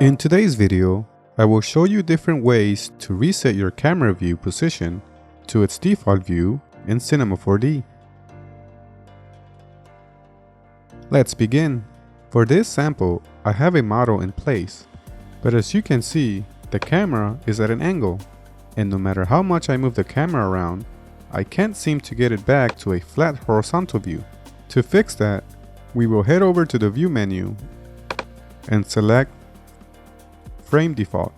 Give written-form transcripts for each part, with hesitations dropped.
In today's video, I will show you different ways to reset your camera view position to its default view in Cinema 4D. Let's begin. For this sample, I have a model in place, but as you can see, the camera is at an angle, and no matter how much I move the camera around, I can't seem to get it back to a flat horizontal view. To fix that, we will head over to the View menu and select Frame Default.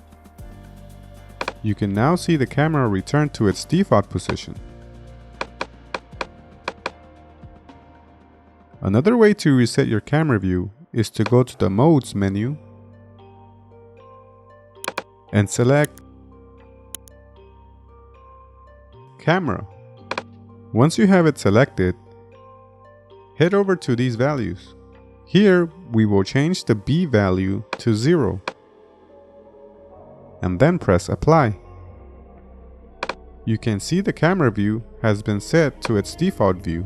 You can now see the camera return to its default position. Another way to reset your camera view is to go to the Modes menu and select Camera. Once you have it selected, head over to these values. Here, we will change the B value to 0 and then press Apply. You can see the camera view has been set to its default view.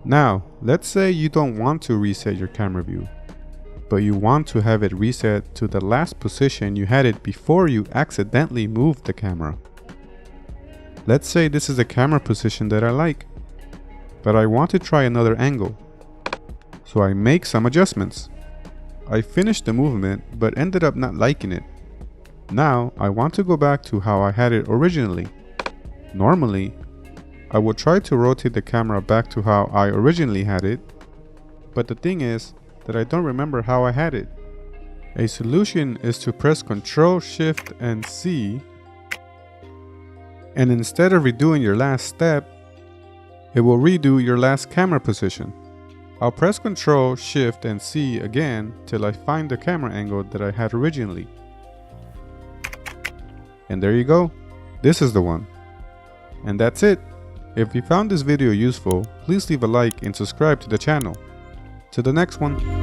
Now, let's say you don't want to reset your camera view, but you want to have it reset to the last position you had it before you accidentally moved the camera. Let's say this is a camera position that I like, but I want to try another angle. So I make some adjustments. I finished the movement but ended up not liking it. Now I want to go back to how I had it originally. Normally, I would try to rotate the camera back to how I originally had it, but the thing is that I don't remember how I had it. A solution is to press Ctrl, Shift, and C, and instead of redoing your last step, it will redo your last camera position. I'll press Ctrl, Shift, and C again till I find the camera angle that I had originally. And there you go. This is the one. And that's it. If you found this video useful, please leave a like and subscribe to the channel. To the next one.